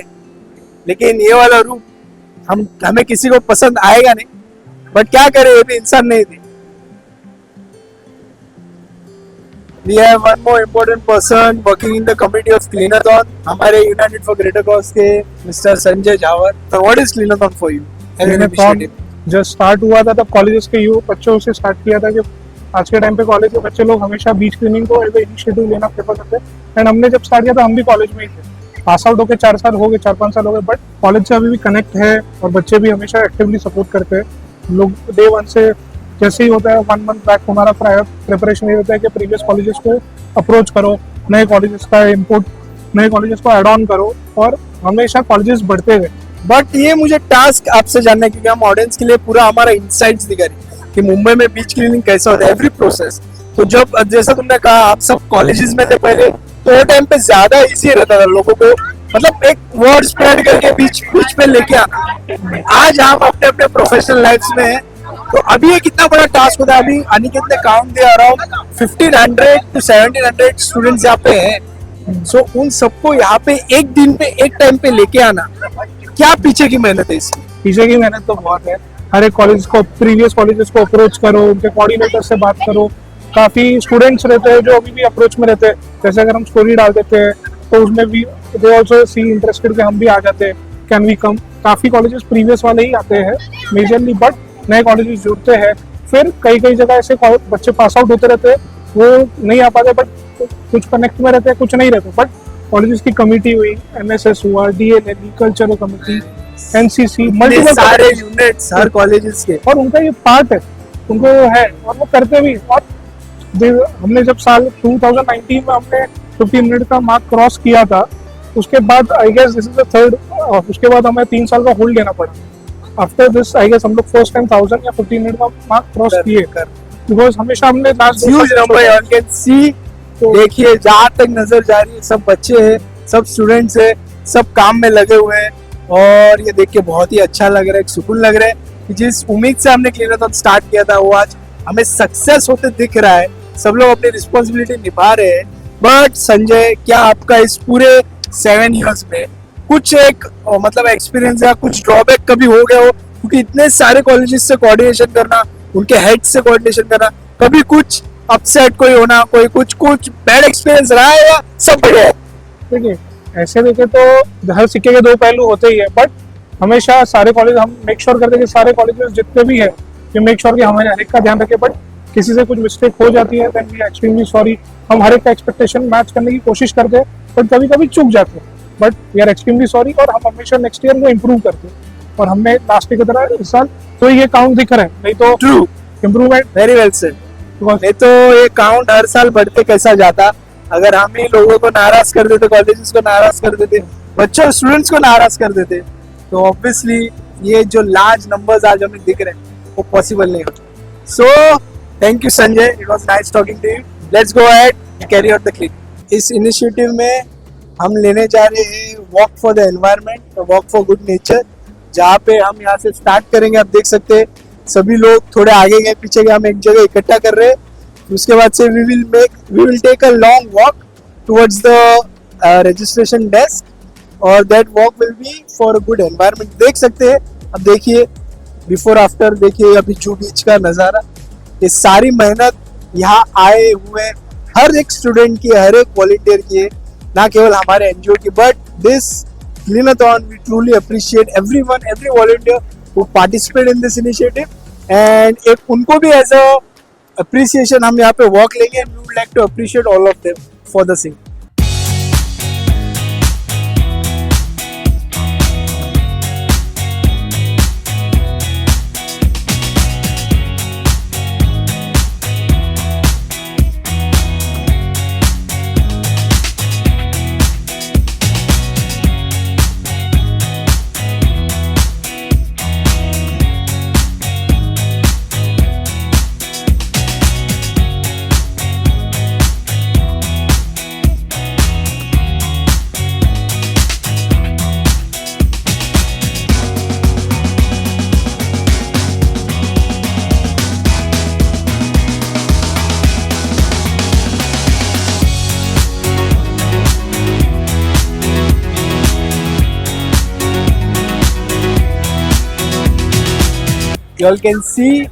लेकिन ये वाला रूप हमें किसी को पसंद आएगा नहीं, बट क्या करें, ये भी इंसान नहीं थे। We have one more important person working in the committee of Cleanathon, हमारे United for Greater Cause के Mr. Sanjay झावर। So what is Cleanathon for you? As an Cleanathon initiative? जब स्टार्ट हुआ था तब कॉलेजेस के युवा बच्चों से स्टार्ट किया था कि आज के टाइम पे कॉलेज के बच्चे लोग हमेशा बीच क्लीनिंग को एज ए इनिशिएटिव लेना प्रेफर करते हैं। एंड हमने जब स्टार्ट किया था हम भी कॉलेज में ही थे, पास आउट होकर 4 साल हो गए, 4-5 साल हो गए, बट कॉलेज से अभी भी कनेक्ट है और बच्चे भी हमेशा एक्टिवली सपोर्ट करते हैं। हम लोग डे 1 से जैसे ही होता है 1 मंथ बैक हमारा प्रिपरेशन ये होता है कि प्रीवियस कॉलेजेस को अप्रोच करो, नए कॉलेजेस का इनपुट, नए कॉलेजेस को एड ऑन करो और हमेशा कॉलेजेस बढ़ते गए। बट ये मुझे टास्क आपसे जानना है क्योंकि हम ऑडियंस के लिए पूरा हमारा इंसाइट्स दिखा रही है कि मुंबई में बीच क्लीनिंग कैसा होता है, एवरी प्रोसेस। तो जब जैसा तुमने कहा आप सब कॉलेजेस में थे पहले, तो वो टाइम पे ज्यादा इजी रहता था लोगों को, मतलब एक वर्ड स्प्रेड करके बीच पे लेके आना। आज हम अपने अपने प्रोफेशनल लाइफ्स में हैं, तो अभी ये कितना बड़ा टास्क होता है। अभी अनिकेत ने काउंट दिया अराउंड 1500 to 1700 स्टूडेंट्स यहाँ पे हैं। सो उन सबको यहाँ पे एक दिन पे एक टाइम पे लेके आना, क्या पीछे की मेहनत है इसकी? पीछे की मेहनत तो बहुत है। हर एक कॉलेज को, प्रीवियस कॉलेजेस को अप्रोच करो, उनके कोऑर्डिनेटर से बात करो। काफी स्टूडेंट्स रहते हैं जो अभी भी अप्रोच में रहते हैं, जैसे अगर हम स्टोरी डाल देते हैं तो उसमें भी दे आल्सो सी इंटरेस्टेड कि हम भी आ जाते हैं, कैन वी कम। काफी कॉलेजेस प्रीवियस वाले ही आते हैं मेजरली, बट नए कॉलेजेस जुड़ते हैं। फिर कई जगह ऐसे बच्चे पास आउट होते रहते हैं, वो नहीं आ पाते, बट कुछ कनेक्ट में रहते हैं, कुछ नहीं रहते। बट कॉलेजेस की कमिटी हुई, एमएसएस हुआ, DLL cultural committee, NCC, multiple सारे यूनिट्स हर कॉलेजेस के, और उनका ये पार्ट है, उनको है और वो करते भी। और हमने जब साल 2019 में हमने 15 मिनट का मार्क क्रॉस किया था, उसके बाद I guess this is the third, उसके बाद हमें 3 साल का होल्ड लेना पड़ा। आफ्टर दिस आई गेस हम लोग फर्स्ट टाइम 1000 या 15 मिनट का मार्क क्रॉस किए, बिकॉज हमेशा हमने लास्ट ह्यूज नंबर है। यू कैन सी, देखिए जहाँ तक नजर जा रही है सब बच्चे हैं, सब स्टूडेंट्स हैं, सब काम में लगे हुए हैं और ये देख के बहुत ही अच्छा लग रहा है, एक सुकून लग रहा है कि जिस उम्मीद से हमने क्लीनथॉन स्टार्ट किया था वो आज हमें सक्सेस होते दिख रहा है। सब लोग अपनी रिस्पॉन्सिबिलिटी निभा रहे हैं। बट संजय, क्या आपका इस पूरे 7 इयर्स में कुछ एक मतलब एक्सपीरियंस या कुछ ड्रॉबैक कभी हो गया हो? क्योंकि इतने सारे कॉलेजेस से कोऑर्डिनेशन करना, उनके हेड से कोऑर्डिनेशन करना, कभी कुछ अपसेट कोई होना, कोई कुछ बैड एक्सपीरियंस रहा है या सब बढ़िया है? देखिए, ऐसे देखे तो हर सिक्के के 2 पहलू होते ही है, बट हमेशा सारे कॉलेज हम मेक श्योर करते हैं कि सारे कॉलेजेस जितने भी है कि मेक श्योर कि हमारे हर एक का ध्यान रखें। बट किसी से कुछ मिस्टेक हो जाती है then we are extremely sorry. हम हर एक का एक्सपेक्टेशन मैच करने की कोशिश करते हैं, बट कभी कभी चूक जाते हैं, but we are extremely sorry. और हम हमेशा नेक्स्ट ईयर को इम्प्रूव करते हैं और हमने लास्ट की तरह इस साल तो ये काउंट दिख रहा है, नहीं तो true improvement. Very well said. नहीं तो ये काउंट हर साल बढ़ते कैसा जाता अगर हम ही लोगों को नाराज कर देते, कॉलेजेस को नाराज कर देते, बच्चों स्टूडेंट्स को नाराज कर देते, तो ऑब्वियसली ये जो लार्ज नंबर्स आज हमें दिख रहे हैं वो पॉसिबल नहीं होता। So thank you Sanjay, it was nice talking to you. Let's go ahead carry out the click. इस इनिशिएटिव में हम लेने जा रहे हैं walk for the environment, walk for good nature, जहाँ पे हम यहाँ से स्टार्ट करेंगे। आप देख सकते हैं सभी लोग थोड़े आगे गए पीछे गए, हम एक जगह इकट्ठा कर रहे हैं। उसके बाद से we will take a long walk towards the registration desk और that walk will be for a good environment. देख सकते हैं, अब देखिए बिफोर आफ्टर, देखिए अभी जू बीच का नज़ारा। ये सारी मेहनत यहाँ आए हुए हर एक स्टूडेंट की, हर एक वॉलंटियर की है, ना केवल हमारे एनजीओ की। But this cleanathon we truly appreciate everyone, every volunteer who participate in this initiative, and एक उनको भी एज अ अप्रिसिएशन हम यहाँ पे वॉक लेंगे and we would like to appreciate all of them for the same. You all can see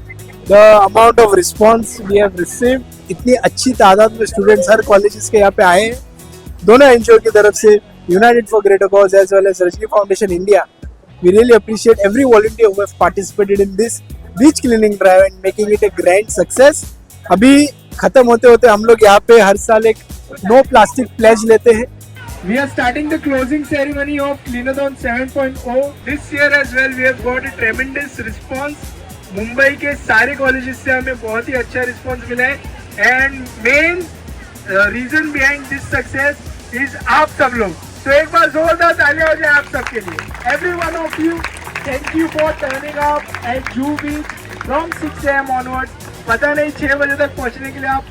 the amount of response we have received. इतनी अच्छी तादाद में स्टूडेंट्स हर कॉलेजेस के यहाँ पे आए हैं। दोनों एनजीओ की तरफ से, United for Greater Cause as well as Rajni foundation India, We really appreciate every volunteer who have participated in this beach cleaning drive and making it a grand success. अभी खत्म होते होते हम लोग यहाँ पे हर साल एक नो प्लास्टिक प्लेज लेते हैं. We are starting the closing ceremony of Cleanathon 7.0. This year as well we have got a tremendous response. Mumbai के सारे कॉलेजेस से हमें बहुत ही अच्छा रिस्पॉन्स मिला है and main reason behind this success is आप सब लोग. तो एक बार जोरदार तालियां हो जाए आप सबके लिए. Every one of you, thank you for turning up eight Juhu beach from 6 AM onward. पता नहीं 6 बजे तक पहुंचने के लिए आप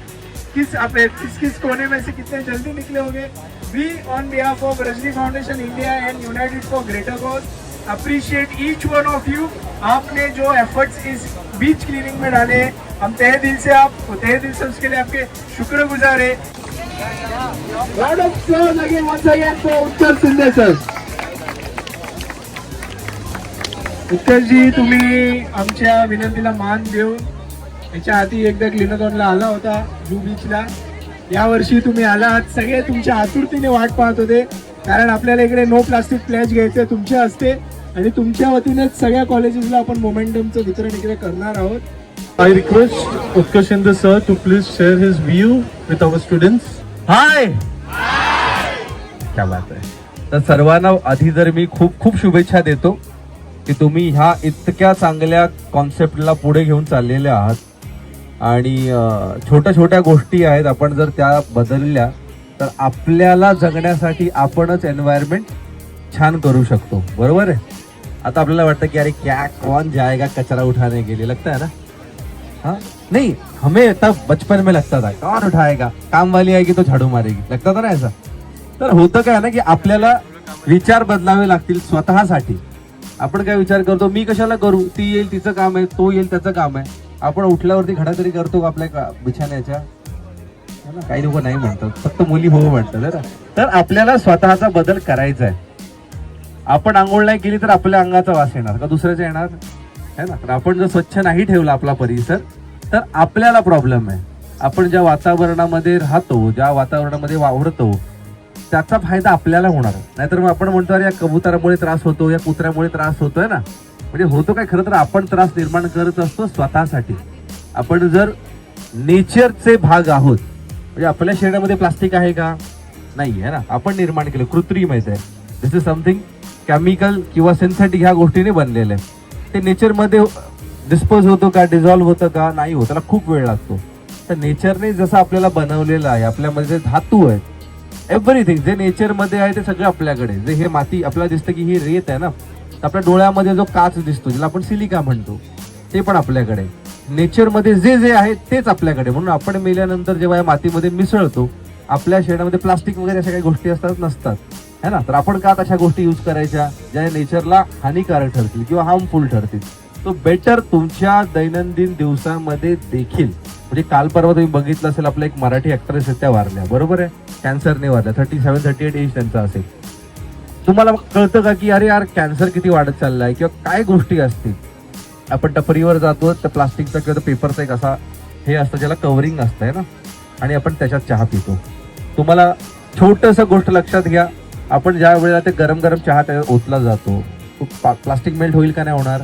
किस कोने में से कितने जल्दी निकले होंगे. We on behalf of Rajni foundation India and United for Greater Cause appreciate each one of you. आपने जो एफर्ट्स इस बीच क्लीनिंग में डाले हम तहे दिल से उसके लिए आपके शुक्रगुजार है. Round of applause again once again for Uttar Shinde sir. उत्तरजी तुम्ही आमच्या विनंतीला मान देऊन याच्या आधी एकदा क्लीनाथॉनला आला होता जूहू बीचला. यावर्षी तुम्ही आलात. सगळे तुमच्या आतुरतेने वाट पाहत होते कारण आपल्याला इकडे नो प्लास्टिक प्लेज घ्यायचे तुमच्या हस्ते आणि तुमच्या वतीनेच सगळ्या कॉलेजेसला आपण मोमेंटमचं वितरण इकडे करणार आहोत. I request Utkarsh Shinde sir to please share his view with our students. हाय, क्या बात आहे. तर सर्वांना आधी जर मी खूप खूप शुभेच्छा देतो की तुम्ही ह्या इतक्या चांगल्या कॉन्सेप्टला पुढे घेऊन चाललेले आहात आणि छोट्या छोट्या गोष्टी आहेत आपण जर त्या बदलल्या तर आपल्याला जगण्यासाठी आपणच एन्व्हायरमेंट छान करू शकतो. बरोबर आहे. आता आपल्याला वाटतं की अरे क्या कौन जाएगा कचरा उठाने के लिए, लगता है ना. हाँ नहीं, हमें तब बचपन में लगता था कौन उठाएगा, काम वाली आएगी तो झाड़ू मारेगी, लगता था ना ऐसा. तर होतं काय ना की आपल्याला विचार बदलावे लागतील स्वतःसाठी. आपण काय विचार करतो मी कशाला करू, ती येईल तिचं काम आहे, तो येईल त्याचं काम आहे. आपण उठल्यावरती खडा तरी करतो आपल्या बिछाण्याच्या. काही लोक नाही म्हणतात, फक्त मुली हो म्हणतात. तर आपल्याला स्वतःचा बदल करायचा आहे. आपण आंघोळ नाही केली तर आपल्या अंगाचा वास येणार का दुसऱ्याचा येणार है ना. तर आपण जर स्वच्छ नाही ठेवला आपला परिसर तर आपल्याला प्रॉब्लेम आहे. आपण ज्या वातावरणामध्ये राहतो, ज्या वातावरणामध्ये वावरतो त्याचा फायदा आपल्याला होणार. नाहीतर मग आपण म्हणतो अरे या कबुतरामुळे त्रास होतो, या कुत्र्यामुळे त्रास होतोय ना. म्हणजे होतो काय, खरं तर आपण त्रास निर्माण करत असतो स्वतःसाठी. आपण जर नेचरचे भाग आहोत, म्हणजे आपल्या शरीरामध्ये प्लास्टिक आहे का नाही आहे ना, आपण निर्माण केलं, कृत्रिम आहे ते. दिस इज समथिंग केमिकल किंवा सिंथेटिक ह्या गोष्टीने बनलेलं आहे. ते नेचरमध्ये डिस्पोज होतो का, डिझॉल्व्ह होतं का, नाही होत, त्याला खूप वेळ लागतो. तर नेचरने जसं आपल्याला बनवलेलं आहे, आपल्यामध्ये जे धातू आहेत, एव्हरीथिंग जे नेचरमध्ये आहे ते सगळं आपल्याकडे. जे हे माती आपल्याला दिसतं की ही रेत आहे ना, तर आपल्या डोळ्यामध्ये जो काच दिसतो ज्याला आपण सिलिका म्हणतो ते पण आपल्याकडे. नेचरमध्ये जे जे आहे तेच आपल्याकडे. म्हणून आपण मेल्यानंतर जेव्हा या मातीमध्ये मिसळतो आपल्या शरीरामध्ये प्लास्टिक वगैरे अशा काही गोष्टी असतात नसतात है ना. तर आपण का तशा गोष्टी यूज करायच्या ज्या नेचरला हानिकारक ठरतील किंवा हार्मफुल ठरतील. तो बेटर तुमच्या दैनंदिन दिवसामध्ये देखील. म्हणजे काल परवा तुम्ही बघितलं असेल आपल्या एक मराठी ऍक्ट्रेस आहेत त्या वारल्या, बरोबर आहे, कॅन्सरने वारल्या. 37-38 एज त्यांचा असेल. तुम्हाला कळतं का की अरे यार कॅन्सर किती वाढत चाललाय किंवा काय गोष्टी असतील. आपण टपरीवर जातो तर प्लास्टिकचा किंवा पेपरचा एक असा हे असतं ज्याला कव्हरिंग असतं ना, आणि आपण त्याच्यात चहा पितो. तुम्हाला छोटंसं गोष्ट लक्षात घ्या, आपण ज्या वेळेला ते गरम गरम चहा त्याच्यात ओतला जातो, प्लास्टिक मेल्ट होईल का नाही होणार.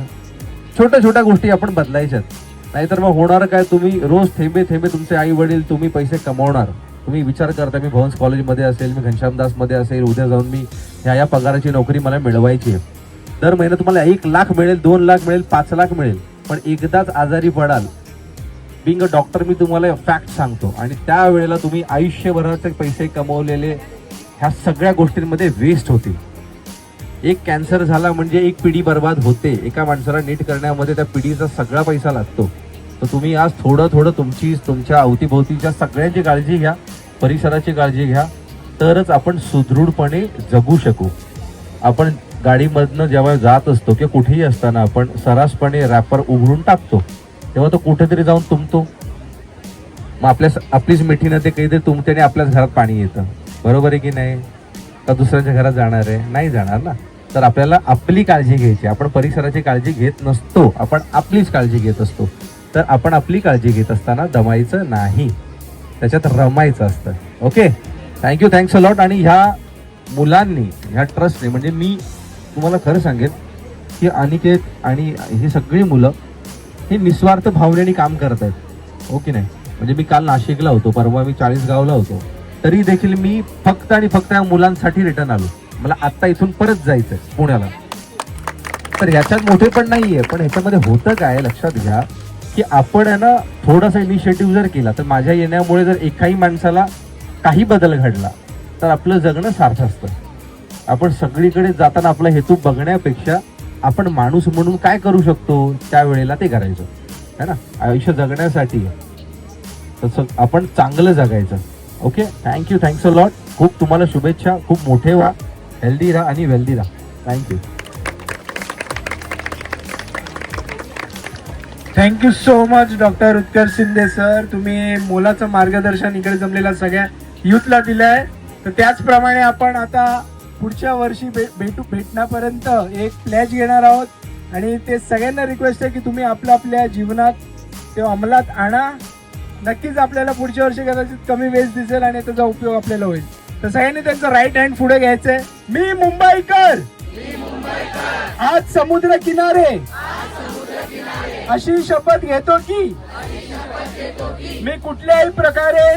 छोट्या छोट्या गोष्टी आपण बदलायच्यात. नाहीतर मग होणार काय, तुम्ही रोज थेंबे थेंबे तुमचे आई वडील तुम्ही पैसे कमावणार. तुम्ही विचार करता मी भवन्स कॉलेजमध्ये असेल, मी घनश्यामदासमध्ये असेल, उद्या जाऊन मी ह्या पगाराची नोकरी मला मिळवायची आहे. दर महिना तुम्हाला 1 लाख मिळेल, 2 लाख मिळेल, 5 लाख मिळेल, पण एकदाच आजारी पडाल. बिंग अ डॉक्टर मी तुम्हाला फॅक्ट सांगतो. आणि त्यावेळेला तुम्ही आयुष्यभराचे पैसे कमवलेले ह्या सगळ्या गोष्टींमध्ये वेस्ट होतील. एक कॅन्सर झाला म्हणजे एक पिढी बर्बाद होते. एका माणसाला नीट करण्यामध्ये त्या पिढीचा सगळा पैसा लागतो. तर तुम्ही आज थोडं थोडं तुमच्या अवतीभोवतीच्या सगळ्यांची काळजी घ्या, परिसराची काळजी घ्या, तरच आपण सुदृढपणे जगू शकू. आपण गाडीमधनं जेव्हा जात असतो किंवा कुठेही असताना आपण सर्रासपणे रॅपर उघडून टाकतो, तेव्हा तो कुठेतरी जाऊन तुंबतो. मग आपलीच मिठी ते काहीतरी तुंबते आणि आपल्याच घरात पाणी येतं. बरोबर आहे की नाही. का दुसऱ्यांच्या घरात जाणार आहे, नाही जाणार ना. तर आपल्याला आपली काळजी घ्यायची. आपण परिसराची काळजी घेत नसतो, आपण आपलीच काळजी घेत असतो. तर आपण आपली काळजी घेत असताना दमायचं नाही, त्याच्यात रमायचं असतं. Okay, thank you, thanks a lot. आणि ह्या मुलांनी, ह्या ट्रस्टने, म्हणजे मी तुम्हाला खरं सांगेन की अनिकेत आणि ही सगळी मुलं ही निस्वार्थ भावनेने काम करत आहेत, हो की नाही. म्हणजे मी काल नाशिकला होतो, परवा मी चाळीसगावला होतो, तरी देखील मी फक्त आणि फक्त या मुलांसाठी रिटर्न आलो. मला आत्ता इथून परत जायचंय पुण्याला. तर ह्याच्यात मोठेपण नाहीये, पण ह्याच्यामध्ये होतं काय लक्षात घ्या की आपण आहे ना थोडासा इनिशिएटिव्ह जर केला तर माझ्या येण्यामुळे जर एकाही माणसाला काही बदल घडला तर आपलं जगणं सार्थ असतं. आपण सगळीकडे जाताना आपला हेतू बघण्यापेक्षा आपण माणूस म्हणून काय करू शकतो त्यावेळेला ते करायचं है ना. आयुष्य जगण्यासाठी तसं आपण चांगलं जगायचं. Okay, thank you, thanks a lot. खूप तुम्हाला शुभेच्छा. खूप मोठे व्हा, हेल्दी राहा आणि वेल्दी राहा. Thank you. Thank you so much doctor Utkarsh Shinde sir. तुम्ही मोलाचं मार्गदर्शन इकडे जमलेल्या सगळ्या युथला दिलंय. तर त्याचप्रमाणे आपण आता पुढच्या वर्षी भेटण्यापर्यंत एक प्लॅज घेणार आहोत आणि ते सगळ्यांना रिक्वेस्ट आहे की तुम्ही आपल्या जीवनात ते अंमलात आणा. नक्कीच आपल्याला पुढच्या वर्षी कदाचित कमी वेस्ट दिसेल आणि त्याचा उपयोग आपल्याला होईल. तर सगळ्यांनी त्यांचं राईट हँड पुढे घ्यायचंय. मी मुंबईकर, आज समुद्र किनारे अशी शपथ घेतो की मी कुठल्याही प्रकारे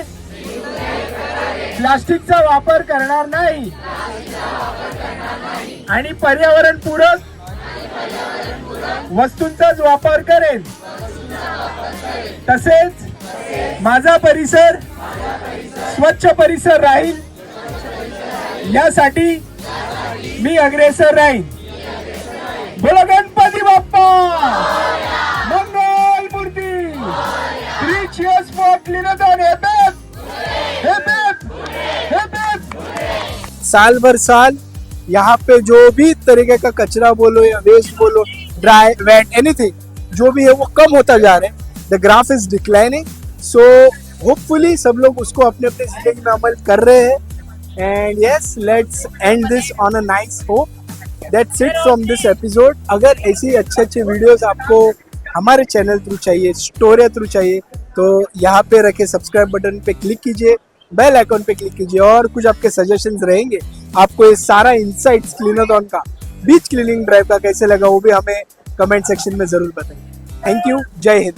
प्लास्टिकचा वापर करणार नाही आणि पर्यावरण पूरक वस्तूंचाच वापर करेन. तसेच माझा परिसर स्वच्छ परिसर राहील यासाठी मी अग्रेसर राहील. बोलो गणपती बाप्पा, मंगल मूर्ती. 3 cheers for Cleanathon. साल भर साल यहाँ पे जो भी तरीके का कचरा बोलो या वेस्ट बोलो, ड्राई वेट एनीथिंग जो भी है वो कम होता जा रहा है. The graph is declining. So hopefully सब लोग उसको अपने अपने जिंदगी में अमल कर रहे हैं. And yes, let's end this on a nice hope. That's it from this episode. अगर ऐसी अच्छे वीडियोस आपको हमारे चैनल थ्रू चाहिए, स्टोरी थ्रू चाहिए, तो यहाँ पे रखे सब्सक्राइब बटन पे क्लिक कीजिए, बेल आइकॉन पे क्लिक कीजिए. और कुछ आपके सजेशंस रहेंगे, आपको ये सारा इंसाइट्स क्लीनाथॉन का, बीच क्लीनिंग ड्राइव का कैसे लगा वो भी हमें कमेंट सेक्शन में जरूर बताइए. Thank you. जय हिंद.